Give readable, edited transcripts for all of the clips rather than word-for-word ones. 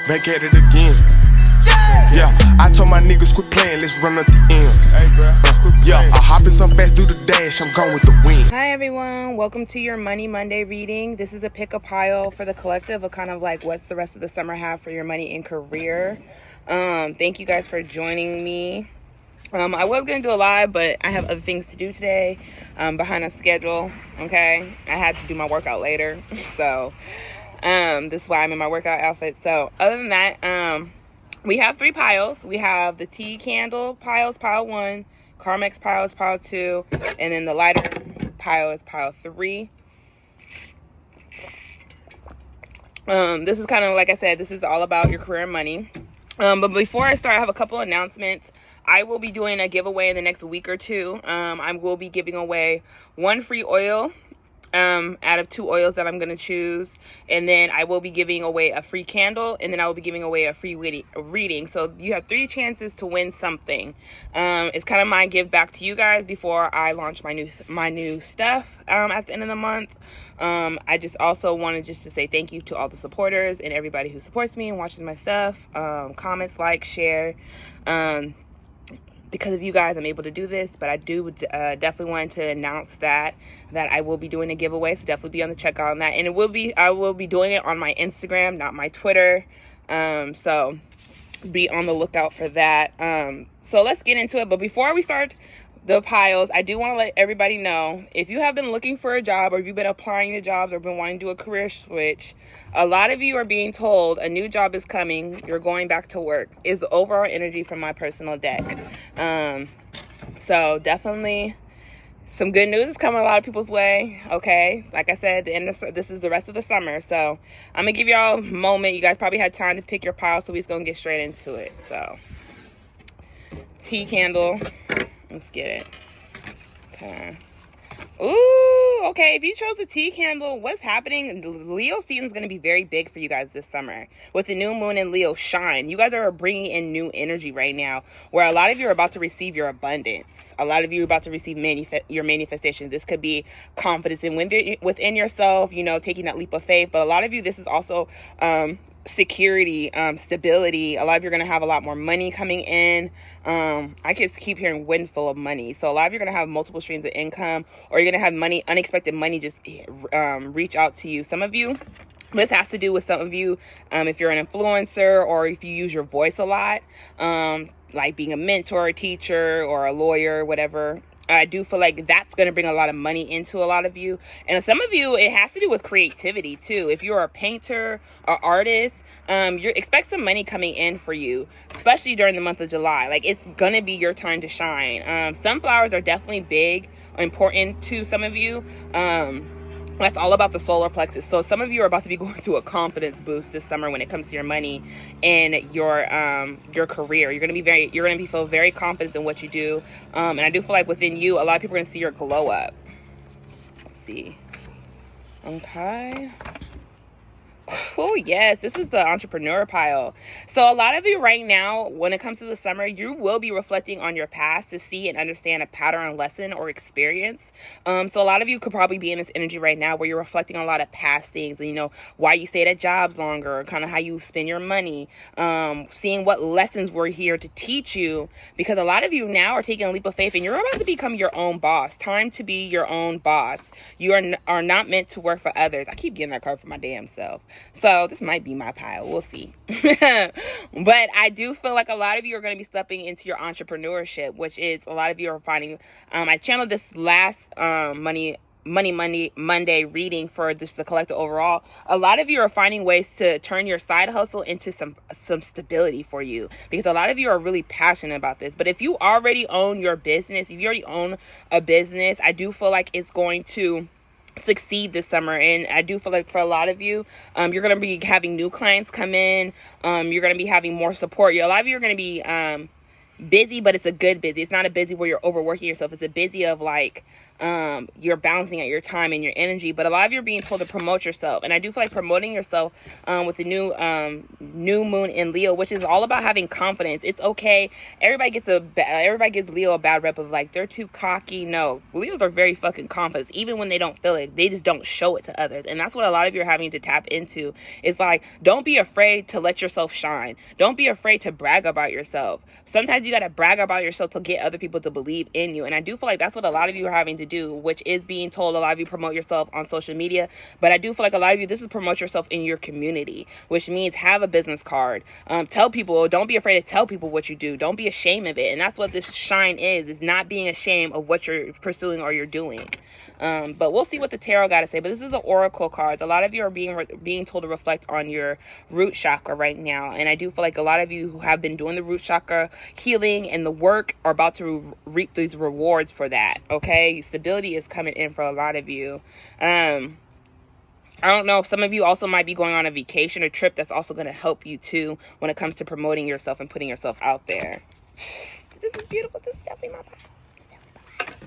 Back at it again. Yeah, I told my niggas quit playing, let's run up the ends. Hey, bro, yeah, I hop in some fast, do the dash, I'm gone with the wind. Hi everyone, welcome to your Money Monday reading. This is a pick a pile for the collective of kind of like what's the rest of the summer have for your money and career. Thank you guys for joining me. I was gonna do a live, but I have other things to do today. Behind a schedule. Okay, I had to do my workout later, so this is why I'm in my workout outfit. So other than that, we have 3 piles. We have the tea candle piles, pile 1, Carmex piles, pile 2, and then the lighter pile is pile 3. This is kind of, like I said, this is all about your career and money. But before I start, I have a couple announcements. I will be doing a giveaway in the next week or 2. I will be giving away 1 free oil out of 2 oils that I'm going to choose. And then I will be giving away a free candle. And then I will be giving away a free reading. So you have 3 chances to win something. It's kind of my give back to you guys before I launch my new stuff at the end of the month. I just also wanted just to say thank you to all the supporters and everybody who supports me and watches my stuff. Comments, like, share. Because of you guys, I'm able to do this, but I do definitely want to announce that I will be doing a giveaway, so definitely be on the checkout on that. And I will be doing it on my Instagram, not my Twitter. So be on the lookout for that. So let's get into it. But before we start the piles, I do want to let everybody know, if you have been looking for a job or if you've been applying to jobs or been wanting to do a career switch, a lot of you are being told a new job is coming, you're going back to work, is the overall energy from my personal deck. So definitely some good news is coming a lot of people's way. Okay, like I said, this is the rest of the summer, so I'm gonna give y'all a moment. You guys probably had time to pick your pile, so we're just gonna get straight into it. So tea candle, let's get it. Okay. Ooh, okay. If you chose the tea candle, what's happening? Leo season is going to be very big for you guys this summer. With the new moon and Leo shine, you guys are bringing in new energy right now, where a lot of you are about to receive your abundance. A lot of you are about to receive your manifestation. This could be confidence within yourself, taking that leap of faith. But a lot of you, this is also security, stability. A lot of you are going to have a lot more money coming in. I just keep hearing windfall of money. So a lot of you are going to have multiple streams of income, or you're going to have money, unexpected money just reach out to you. Some of you, this has to do with some of you, if you're an influencer or if you use your voice a lot, like being a mentor, a teacher, or a lawyer, whatever. I do feel like that's going to bring a lot of money into a lot of you. And some of you, it has to do with creativity too. If you're a painter or artist, you expect some money coming in for you, especially during the month of July. Like, it's going to be your time to shine. Sunflowers are definitely big, important to some of you. That's all about the solar plexus. So some of you are about to be going through a confidence boost this summer when it comes to your money and your career. You're gonna feel very confident in what you do. And I do feel like within you, a lot of people are gonna see your glow up. Let's see. Okay. Oh, yes, this is the entrepreneur pile. So a lot of you right now, when it comes to the summer, you will be reflecting on your past to see and understand a pattern, lesson, or experience. So a lot of you could probably be in this energy right now where you're reflecting on a lot of past things, why you stayed at jobs longer, kind of how you spend your money, seeing what lessons were here to teach you, because a lot of you now are taking a leap of faith and you're about to become your own boss. Time to be your own boss. You are not meant to work for others. I keep getting that card for my damn self. So this might be my pile. We'll see. But I do feel like a lot of you are going to be stepping into your entrepreneurship, which is a lot of you are finding. I channeled this last Money Monday reading for just the collective overall. A lot of you are finding ways to turn your side hustle into some stability for you, because a lot of you are really passionate about this. But if you already own your business, if you already own a business, I do feel like it's going to succeed this summer. And I do feel like for a lot of you, you're going to be having new clients come in. You're going to be having more support. A lot of you are going to be busy, but it's a good busy. It's not a busy where you're overworking yourself. It's a busy of like you're balancing out your time and your energy. But a lot of you are being told to promote yourself, and I do feel like promoting yourself with the new moon in Leo, which is all about having confidence. It's okay. Everybody gives Leo a bad rep of like they're too cocky. No, Leos are very fucking confident, even when they don't feel it. They just don't show it to others, and that's what a lot of you are having to tap into. Is like, don't be afraid to let yourself shine. Don't be afraid to brag about yourself. Sometimes you got to brag about yourself to get other people to believe in you, and I do feel like that's what a lot of you are having to do, which is being told. A lot of you promote yourself on social media, but I do feel like a lot of you, this is promote yourself in your community, which means have a business card. Tell people, don't be afraid to tell people what you do. Don't be ashamed of it. And that's what this shine is not being ashamed of what you're pursuing or you're doing. But we'll see what the tarot got to say. But this is the oracle cards. A lot of you are being told to reflect on your root chakra right now. And I do feel like a lot of you who have been doing the root chakra healing and the work are about to reap these rewards for that. Okay. Stability is coming in for a lot of you. I don't know if some of you also might be going on a vacation or trip that's also going to help you too when it comes to promoting yourself and putting yourself out there. This is beautiful. This is definitely my pile.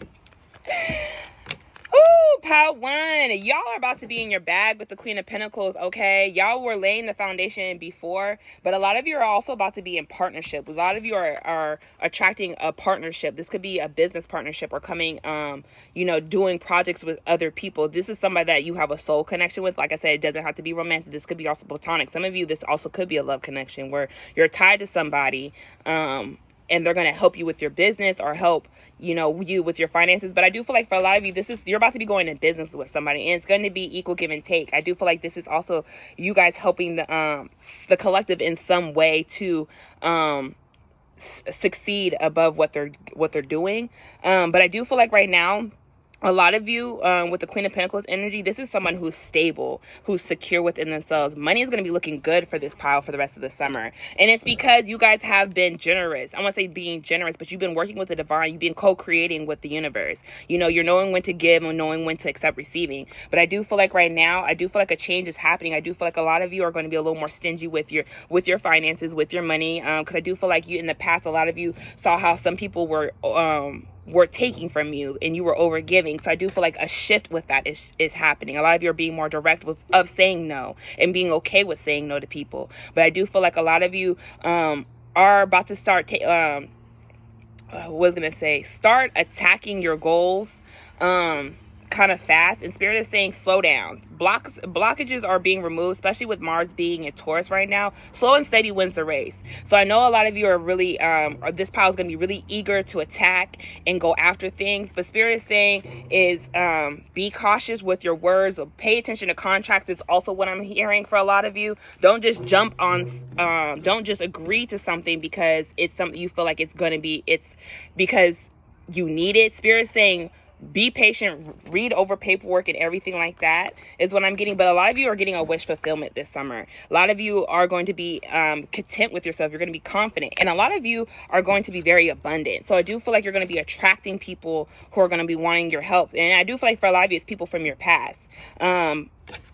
Ooh, pile 1. Y'all are about to be in your bag with the Queen of Pentacles, okay? Y'all were laying the foundation before, but a lot of you are also about to be in partnership. A lot of you are attracting a partnership. This could be a business partnership or coming, doing projects with other people. This is somebody that you have a soul connection with. Like I said, it doesn't have to be romantic. This could be also platonic. Some of you, this also could be a love connection where you're tied to somebody, and they're going to help you with your business or help, you with your finances. But I do feel like for a lot of you, you're about to be going in business with somebody, and it's going to be equal give and take. I do feel like this is also you guys helping the collective in some way to succeed above what they're doing. But I do feel like right now, a lot of you with the Queen of Pentacles energy, this is someone who's stable, who's secure within themselves. Money is going to be looking good for this pile for the rest of the summer. And it's because you guys have been generous. I want to say being generous, but you've been working with the divine. You've been co-creating with the universe. You're knowing when to give and knowing when to accept receiving. But I do feel like right now, I do feel like a change is happening. I do feel like a lot of you are going to be a little more stingy with your finances, with your money. Because I do feel like you in the past, a lot of you saw how some people were taking from you and you were over giving. So I do feel like a shift with that is happening. A lot of you are being more direct of saying no and being okay with saying no to people. But I do feel like a lot of you are about to start start attacking your goals kind of fast, and Spirit is saying slow down. Blockages are being removed, especially with Mars being in Taurus right now. Slow and steady wins the race. So I know a lot of you are really this pile is going to be really eager to attack and go after things, but Spirit is saying is be cautious with your words, or pay attention to contracts is also what I'm hearing for a lot of you. Don't just jump on don't just agree to something because it's something you feel like it's because you need it. Spirit is saying be patient, read over paperwork and everything like that is what I'm getting. But a lot of you are getting a wish fulfillment this summer. A lot of you are going to be content with yourself. You're going to be confident. And a lot of you are going to be very abundant. So I do feel like you're going to be attracting people who are going to be wanting your help. And I do feel like for a lot of you, it's people from your past.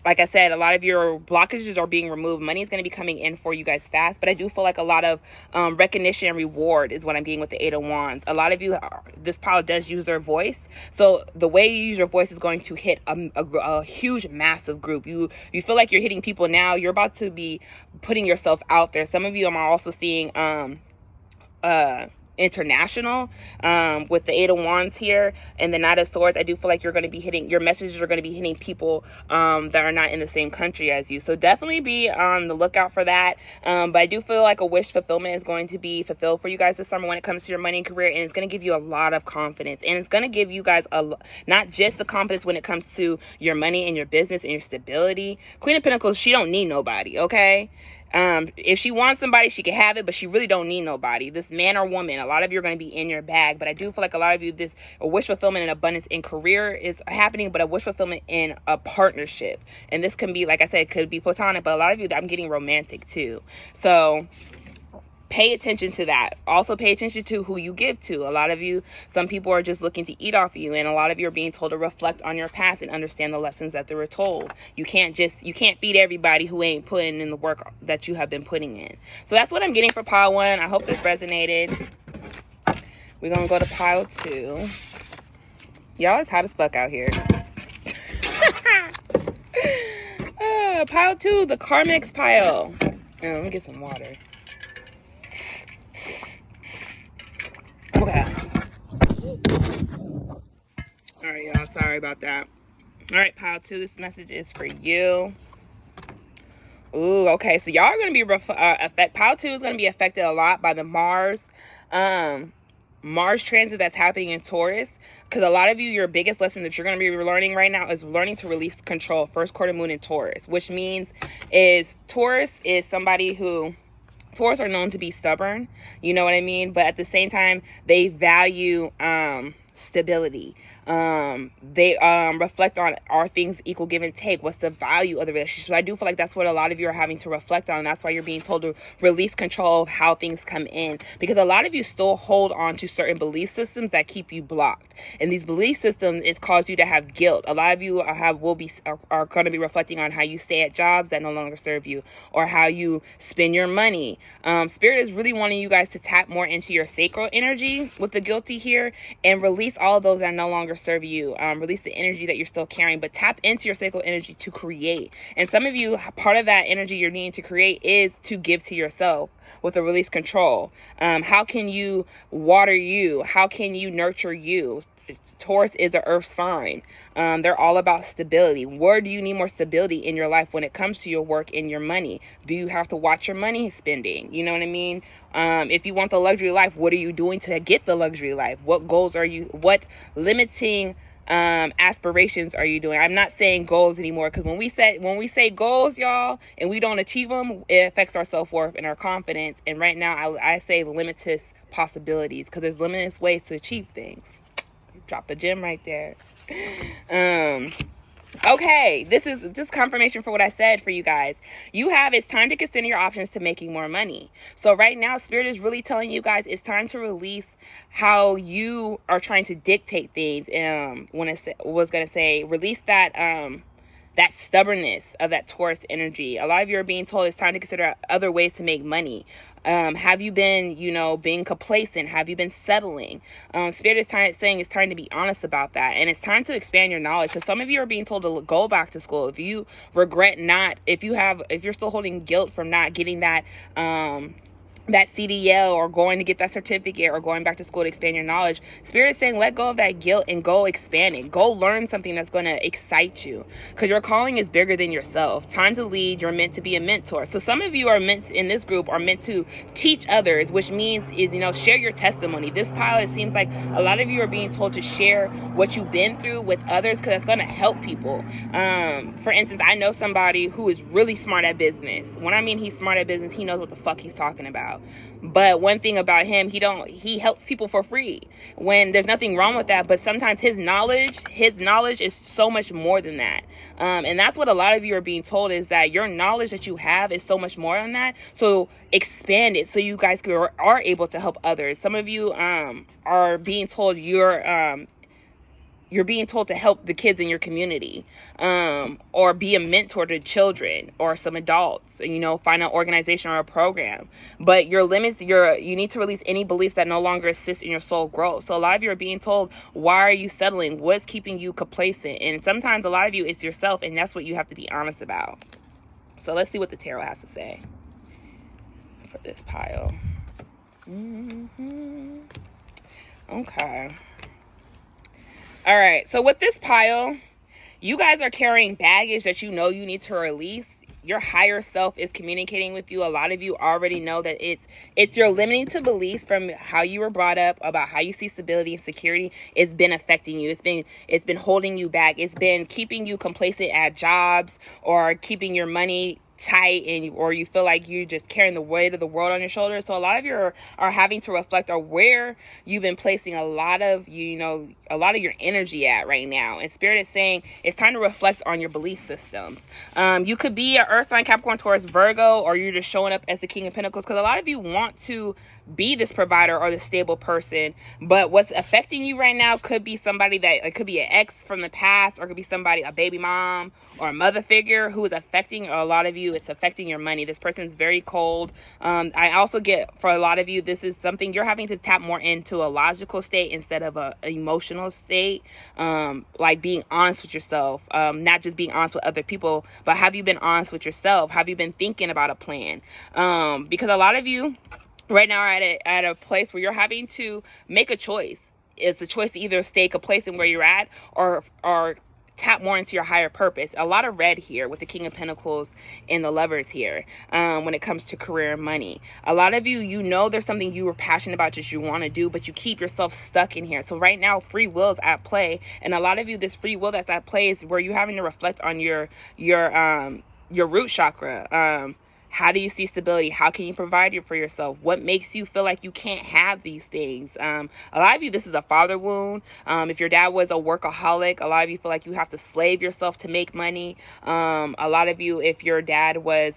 Like I said, a lot of your blockages are being removed. Money is going to be coming in for you guys fast. But I do feel like a lot of recognition and reward is what I'm getting with the Eight of Wands. A lot of you, this pile does use their voice. So the way you use your voice is going to hit a huge, massive group. You feel like you're hitting people now. You're about to be putting yourself out there. Some of you, I'm also seeing international with the Eight of Wands here and the Knight of Swords. I do feel like you're going to be hitting, your messages are going to be hitting people that are not in the same country as you. So definitely be on the lookout for that. But I do feel like a wish fulfillment is going to be fulfilled for you guys this summer when it comes to your money and career, and it's going to give you a lot of confidence, and it's going to give you guys not just the confidence when it comes to your money and your business and your stability. Queen of Pentacles, she don't need nobody, okay? If she wants somebody, she can have it, but she really don't need nobody. This man or woman, a lot of you are going to be in your bag, but I do feel like a lot of you, a wish fulfillment and abundance in career is happening, but a wish fulfillment in a partnership. And this can be, like I said, it could be platonic, but a lot of you, I'm getting romantic too. So pay attention to that. Also pay attention to who you give to. A lot of you, some people are just looking to eat off you, and a lot of you are being told to reflect on your past and understand the lessons that they were told. You can't feed everybody who ain't putting in the work that you have been putting in. So that's what I'm getting for pile 1. I hope this resonated. We're going to go to pile 2. Y'all, it's hot as fuck out here. Pile 2, the Karmix pile. Let me get some water. Okay. Alright, y'all. Sorry about that. Alright, pile 2. This message is for you. Ooh, okay. So y'all are going to be pile 2 is going to be affected a lot by the Mars transit that's happening in Taurus. Because a lot of you, your biggest lesson that you're going to be learning right now is learning to release control. First quarter moon in Taurus, which means Taurus is somebody who, Taurus are known to be stubborn. You know what I mean? But at the same time, they value stability. They reflect on, are things equal, give and take? What's the value of the relationship? So I do feel like that's what a lot of you are having to reflect on. That's why you're being told to release control of how things come in, because a lot of you still hold on to certain belief systems that keep you blocked, and these belief systems, it's caused you to have guilt. A lot of you are going to be reflecting on how you stay at jobs that no longer serve you, or how you spend your money. Spirit is really wanting you guys to tap more into your sacral energy with the guilty here, and release all of those that no longer serve you. Release the energy that you're still carrying, but tap into your sacral energy to create. And some of you, part of that energy you're needing to create is to give to yourself with a release control. How can you water you? How can you nurture you? Taurus is an earth sign. They're all about stability. Where do you need more stability in your life when it comes to your work and your money? Do you have to watch your money spending? You know what I mean? If you want the luxury life, what are you doing to get the luxury life? What goals are you, what limiting aspirations are you doing? I'm not saying goals anymore, because when we say goals, y'all, and we don't achieve them, it affects our self-worth and our confidence. And right now I say limitless possibilities, because there's limitless ways to achieve things. Drop the gem right there. Okay, this is just confirmation for what I said for you guys. It's time to consider your options to making more money. So right now, Spirit is really telling you guys it's time to release how you are trying to dictate things. Release that stubbornness of that Taurus energy. A lot of you are being told it's time to consider other ways to make money. Have you been, being complacent? Have you been settling? Spirit is saying it's time to be honest about that. And it's time to expand your knowledge. So some of you are being told to go back to school. If you regret if you're still holding guilt from not getting that CDL, or going to get that certificate, or going back to school to expand your knowledge, Spirit is saying let go of that guilt and go expand it. Go learn something that's going to excite you, because your calling is bigger than yourself. Time to lead. You're meant to be a mentor. So some of you in this group are meant to teach others, which means share your testimony. This pile, it seems like a lot of you are being told to share what you've been through with others, because that's going to help people. For instance, I know somebody who is really smart at business. When I mean he's smart at business, he knows what the fuck he's talking about. But one thing about him, he helps people for free, when there's nothing wrong with that. But sometimes his knowledge is so much more than that. And that's what a lot of you are being told, is that your knowledge that you have is so much more than that. So expand it so you guys are able to help others. Some of you are being told you're being told to help the kids in your community, or be a mentor to children or some adults, find an organization or a program. But your limits, you need to release any beliefs that no longer assist in your soul growth. So a lot of you are being told, why are you settling? What's keeping you complacent? And sometimes a lot of you, it's yourself, and that's what you have to be honest about. So let's see what the tarot has to say for this pile. Okay. All right, so with this pile, you guys are carrying baggage that you need to release. Your higher self is communicating with you. A lot of you already know that it's your limiting to beliefs from how you were brought up about how you see stability and security. It's been affecting you. It's been holding you back. It's been keeping you complacent at jobs, or keeping your money tight, or you feel like you're just carrying the weight of the world on your shoulders. So a lot of you are having to reflect on where you've been placing a lot of your energy at right now. And Spirit is saying it's time to reflect on your belief systems. You could be an Earth sign, Capricorn, Taurus, Virgo, or you're just showing up as the King of Pentacles, because a lot of you want to be this provider or the stable person, but what's affecting you right now could be somebody that, it could be an ex from the past, or it could be somebody, a baby mom or a mother figure, who is affecting a lot of you you, it's affecting your money. This person's very cold. I also get, for a lot of you, this is something you're having to tap more into a logical state instead of an emotional state. Like being honest with yourself, not just being honest with other people, but have you been honest with yourself? Have you been thinking about a plan? Because a lot of you right now are at a place where you're having to make a choice. It's a choice to either stay complacent where you're at or tap more into your higher purpose. A lot of red here with the King of Pentacles and the Lovers here when it comes to career and money. A lot of you, you know there's something you were passionate about, just you want to do, but you keep yourself stuck in here. So right now, free will is at play. And a lot of you, this free will that's at play is where you're having to reflect on your root chakra. How do you see stability? How can you provide for yourself? What makes you feel like you can't have these things? A lot of you, this is a father wound. If your dad was a workaholic, a lot of you feel like you have to slave yourself to make money. A lot of you, if your dad was,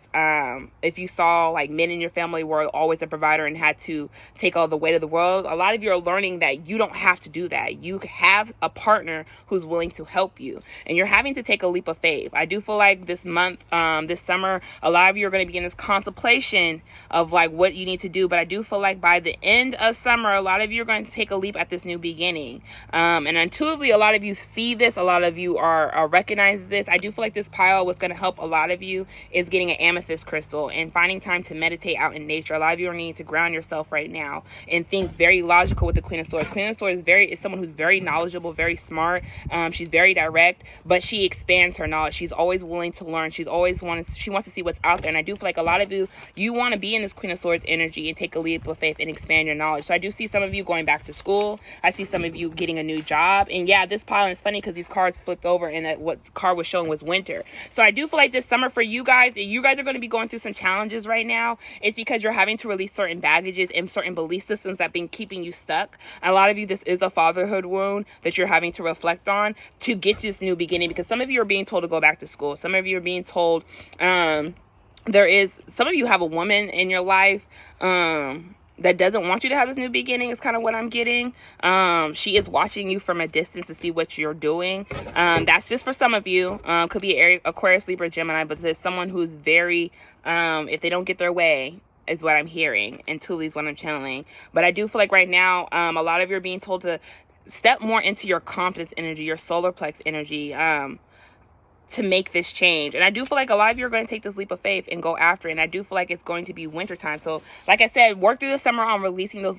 if you saw like men in your family were always a provider and had to take all the weight of the world, a lot of you are learning that you don't have to do that. You have a partner who's willing to help you. And you're having to take a leap of faith. I do feel like this month, this summer, a lot of you are going to be in this contemplation of like what you need to do, but I do feel like by the end of summer, a lot of you are going to take a leap at this new beginning. And intuitively, a lot of you see this, a lot of you are recognize this. I do feel like this pile, what's going to help a lot of you is getting an amethyst crystal and finding time to meditate out in nature. A lot of you are needing to ground yourself right now and think very logical with the Queen of Swords. Queen of Swords is someone who's very knowledgeable, very smart. She's very direct, but she expands her knowledge. She's always willing to learn. She wants to see what's out there. And I do feel like a lot of you want to be in this Queen of Swords energy and take a leap of faith and expand your knowledge. So I do see some of you going back to school. I see some of you getting a new job. And yeah, this pile is funny because these cards flipped over and that what card was showing was winter. So I do feel like this summer for you guys are going to be going through some challenges right now. It's because you're having to release certain baggages and certain belief systems that have been keeping you stuck. A lot of you, this is a fatherhood wound that you're having to reflect on to get this new beginning, because some of you are being told to go back to school. Some of you are being told, some of you have a woman in your life that doesn't want you to have this new beginning is kind of what I'm getting. She is watching you from a distance to see what you're doing. That's just for some of you. Could be Aquarius, Libra, Gemini, but there's someone who's very, if they don't get their way, is what I'm hearing, and Tuli's what I'm channeling. But I do feel like right now, a lot of you are being told to step more into your confidence energy, your solar plex energy, to make this change. And I do feel like a lot of you are going to take this leap of faith and go after it. And I do feel like it's going to be wintertime. So like I said, work through the summer on releasing those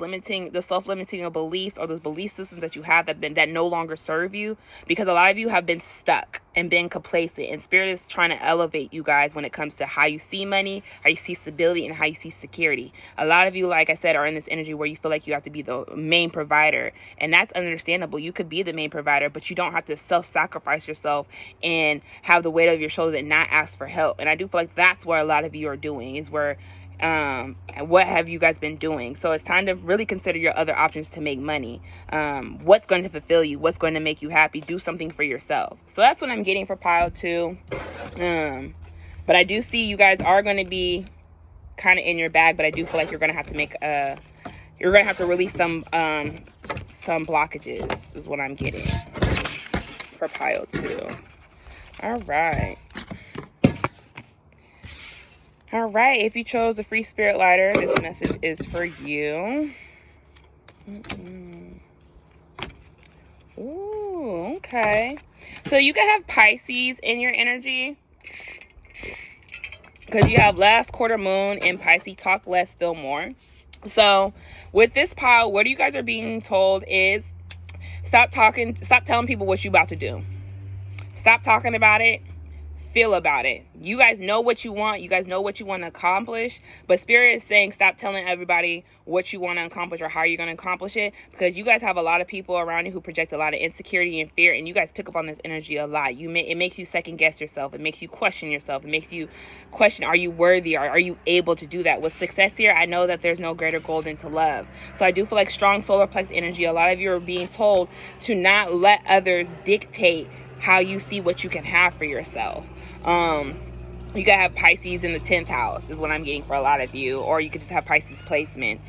self-limiting beliefs or those belief systems that you have that no longer serve you, because a lot of you have been stuck and been complacent, and Spirit is trying to elevate you guys when it comes to how you see money, how you see stability, and how you see security. A lot of you, like I said, are in this energy where you feel like you have to be the main provider, and that's understandable. You could be the main provider, but you don't have to self-sacrifice yourself and have the weight of your shoulders and not ask for help. And I do feel like that's where a lot of you are doing, is where what have you guys been doing? So it's time to really consider your other options to make money. What's going to fulfill you? What's going to make you happy? Do something for yourself. So that's what I'm getting for pile 2. But I do see you guys are going to be kind of in your bag, but I do feel like you're going to have to you're going to have to release some blockages is what I'm getting for pile 2. All right, if you chose the free spirit lighter, this message is for you. Ooh, okay. So you can have Pisces in your energy, because you have last quarter moon in Pisces. Talk less, feel more. So with this pile, what you guys are being told is stop telling people what you're about to do. Stop talking about it. Feel about it. You guys know what you want. You guys know what you want to accomplish. But Spirit is saying stop telling everybody what you want to accomplish or how you're going to accomplish it, because you guys have a lot of people around you who project a lot of insecurity and fear, and you guys pick up on this energy a lot. It makes you second guess yourself. It makes you question yourself. It makes you question, are you worthy? Are you able to do that? With success here, I know that there's no greater goal than to love. So I do feel like strong solar plex energy. A lot of you are being told to not let others dictate how you see what you can have for yourself. You could have Pisces in the 10th house is what I'm getting for a lot of you, or you could just have Pisces placements,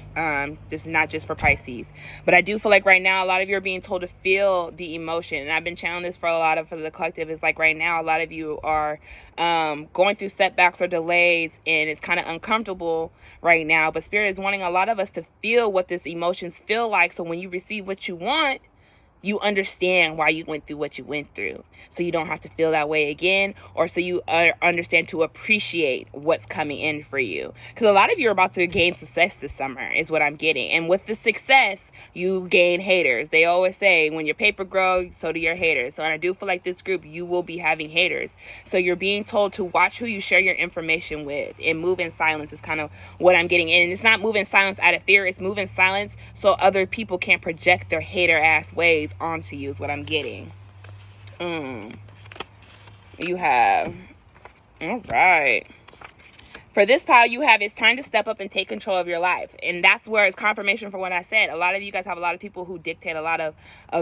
just not just for Pisces. But I do feel like right now a lot of you are being told to feel the emotion, and I've been channeling this for the collective. Is like right now a lot of you are going through setbacks or delays, and it's kind of uncomfortable right now, but Spirit is wanting a lot of us to feel what this emotions feel like, so when you receive what you want, you understand why you went through what you went through, so you don't have to feel that way again, or so you understand to appreciate what's coming in for you. Because a lot of you are about to gain success this summer is what I'm getting. And with the success, you gain haters. They always say, when your paper grows, so do your haters. So I do feel like this group, you will be having haters. So you're being told to watch who you share your information with and move in silence is kind of what I'm getting. And it's not move in silence out of fear. It's move in silence so other people can't project their hater ass ways onto you is what I'm getting. You have, all right. For this pile, you have, it's time to step up and take control of your life. And that's where it's confirmation for what I said. A lot of you guys have a lot of people who dictate a lot of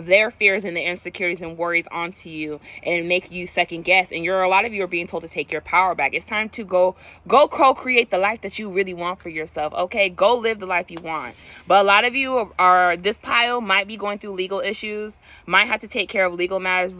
their fears and their insecurities and worries onto you and make you second guess. And a lot of you are being told to take your power back. It's time to go co-create the life that you really want for yourself. Okay, go live the life you want. But a lot of you are this pile might be going through legal issues, might have to take care of legal matters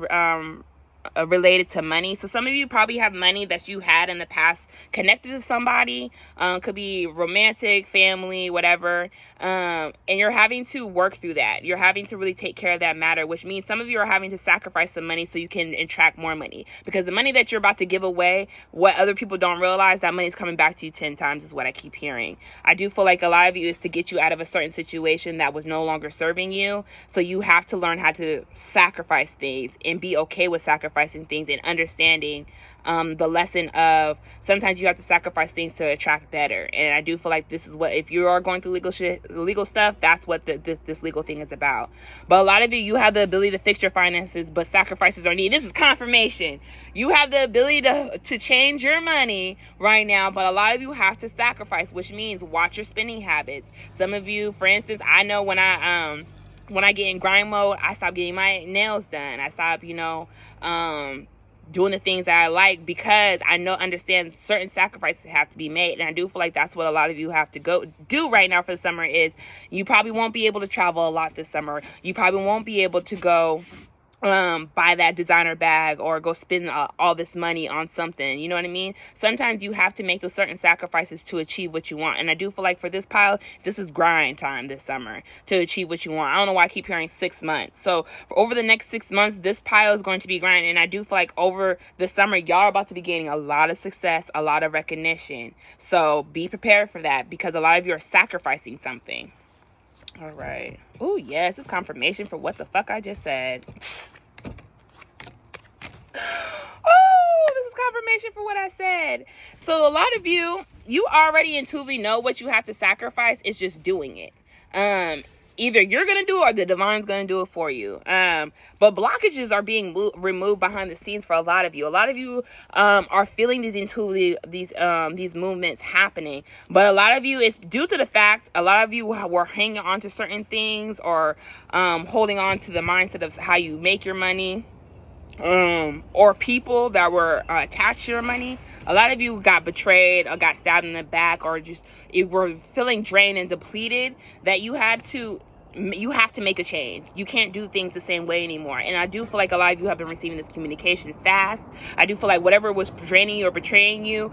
related to money. So some of you probably have money that you had in the past connected to somebody, could be romantic, family, whatever, and you're having to work through that. You're having to really take care of that matter, which means some of you are having to sacrifice some money so you can attract more money, because the money that you're about to give away, what other people don't realize, that money is coming back to you 10 times is what I keep hearing. I do feel like a lot of you is to get you out of a certain situation that was no longer serving you. So you have to learn how to sacrifice things and be okay with sacrificing things and understanding the lesson of sometimes you have to sacrifice things to attract better. And I do feel like this is what, if you are going through legal stuff, that's what this legal thing is about. But a lot of you have the ability to fix your finances, but sacrifices are needed. This is confirmation. You have the ability to change your money right now, but a lot of you have to sacrifice, which means watch your spending habits. Some of you, for instance, I know when I get in grind mode, I stop getting my nails done. I stop, doing the things that I like, because I understand certain sacrifices have to be made. And I do feel like that's what a lot of you have to go do right now for the summer. Is you probably won't be able to travel a lot this summer. You probably won't be able to go buy that designer bag or go spend all this money on something. You know what I mean? Sometimes you have to make those certain sacrifices to achieve what you want. And I do feel like for this pile, this is grind time this summer to achieve what you want. I don't know why I keep hearing 6 months. So for over the next 6 months, this pile is going to be grinding. And I do feel like over the summer, y'all are about to be gaining a lot of success, a lot of recognition. So be prepared for that, because a lot of you are sacrificing something. All right. Oh, yes. It's confirmation for what the fuck I just said. Oh, this is confirmation for what I said. So a lot of you already intuitively know what you have to sacrifice. It's just doing it. Either you're going to do it or the divine's going to do it for you. But blockages are being removed behind the scenes for a lot of you. A lot of you are feeling these movements happening. But a lot of you, it's due to the fact a lot of you were hanging on to certain things or holding on to the mindset of how you make your money. Or people that were attached to your money. A lot of you got betrayed or got stabbed in the back, or just you were feeling drained and depleted, that you have to make a change. You can't do things the same way anymore. And I do feel like a lot of you have been receiving this communication fast. I do feel like whatever was draining you or betraying you,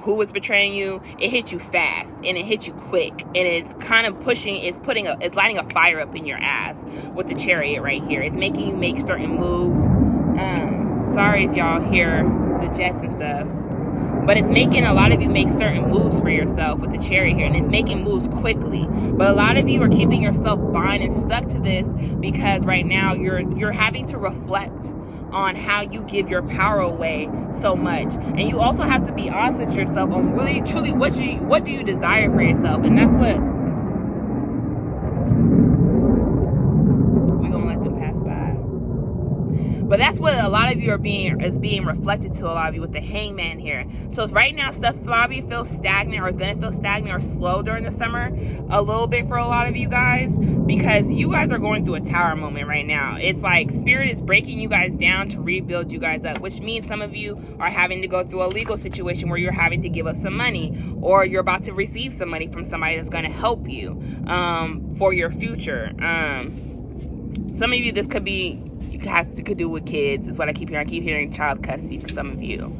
who was betraying you, it hit you fast and it hit you quick. And it's kind of it's lighting a fire up in your ass with the Chariot right here. It's making you make certain moves. Sorry if y'all hear the jets and stuff, but it's making a lot of you make certain moves for yourself with the Chariot here, and it's making moves quickly. But a lot of you are keeping yourself bound and stuck to this because right now you're having to reflect on how you give your power away so much. And you also have to be honest with yourself on really truly what do you desire for yourself. And that's what we're gonna let them pass by. But that's what a lot of you is being reflected to a lot of you with the Hangman here. So right now, stuff probably feels stagnant or is going to feel stagnant or slow during the summer a little bit for a lot of you guys, because you guys are going through a tower moment right now. It's like Spirit is breaking you guys down to rebuild you guys up, which means some of you are having to go through a legal situation where you're having to give up some money, or you're about to receive some money from somebody that's going to help you for your future. Some of you, this could do with kids, is what I keep hearing. I keep hearing child custody for some of you.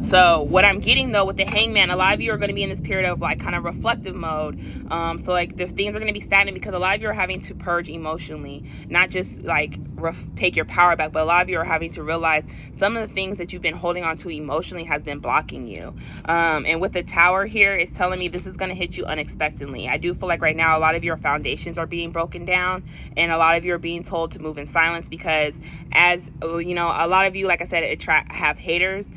So what I'm getting though with the Hangman, a lot of you are going to be in this period of like kind of reflective mode. So like there's things are going to be stagnant because a lot of you are having to purge emotionally, not just like take your power back, but a lot of you are having to realize some of the things that you've been holding on to emotionally has been blocking you. And with the Tower here, it's telling me this is going to hit you unexpectedly. I do feel like right now a lot of your foundations are being broken down, and a lot of you are being told to move in silence because, as you know, a lot of you, like I said, have haters.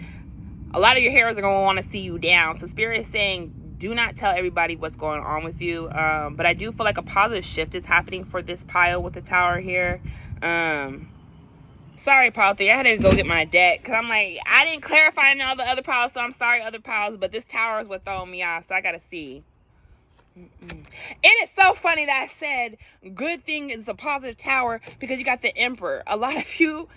A lot of your haters are going to want to see you down. So Spirit is saying, do not tell everybody what's going on with you. But I do feel like a positive shift is happening for this pile with the Tower here. Sorry, pile 3. I had to go get my deck because I'm like, I didn't clarify in all the other piles, so I'm sorry, other piles. But this Tower is what throwing me off, so I got to see. And it's so funny that I said good thing is a positive Tower because you got the Emperor. A lot of you,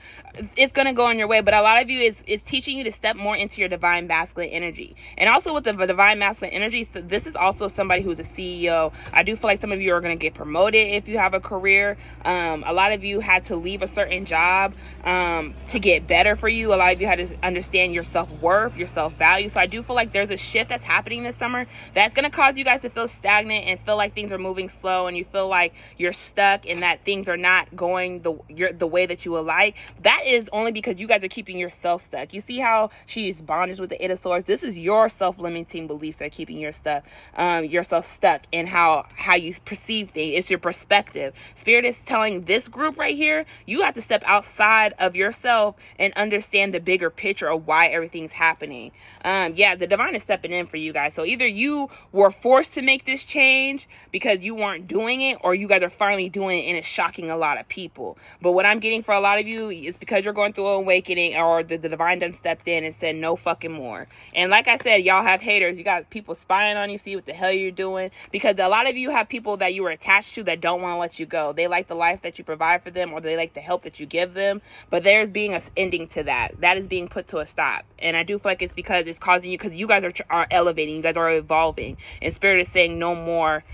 it's going to go on your way, but a lot of you is teaching you to step more into your divine masculine energy. And also with the divine masculine energy, so this is also somebody who's a CEO. I do feel like some of you are going to get promoted if you have a career. A lot of you had to leave a certain job to get better for you. A lot of you had to understand your self-worth, your self-value. So I do feel like there's a shift that's happening this summer that's going to cause you guys to feel stagnant and feel like things are moving slow, and you feel like you're stuck and that things are not going the way that you would like. That is only because you guys are keeping yourself stuck. You see how she's bondage with the Eight of Swords? This is your self-limiting beliefs that are keeping yourself stuck in how you perceive things. It's your perspective. Spirit is telling this group right here, you have to step outside of yourself and understand the bigger picture of why everything's happening. Yeah, the divine is stepping in for you guys. So either you were forced to make this change because you weren't doing it, or you guys are finally doing it and it's shocking a lot of people. But what I'm getting for a lot of you is because you're going through an awakening, or the divine done stepped in and said no fucking more. And like I said, y'all have haters. You got people spying on you, see what the hell you're doing, because a lot of you have people that you were attached to that don't want to let you go. They like the life that you provide for them, or they like the help that you give them, but there's being an ending to that. That is being put to a stop. And I do feel like it's because it's causing you, because you guys are elevating, you guys are evolving, and Spirit is saying no more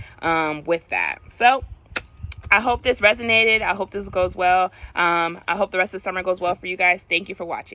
with that. So I hope this resonated. I hope this goes well. I hope the rest of the summer goes well for you guys. Thank you for watching.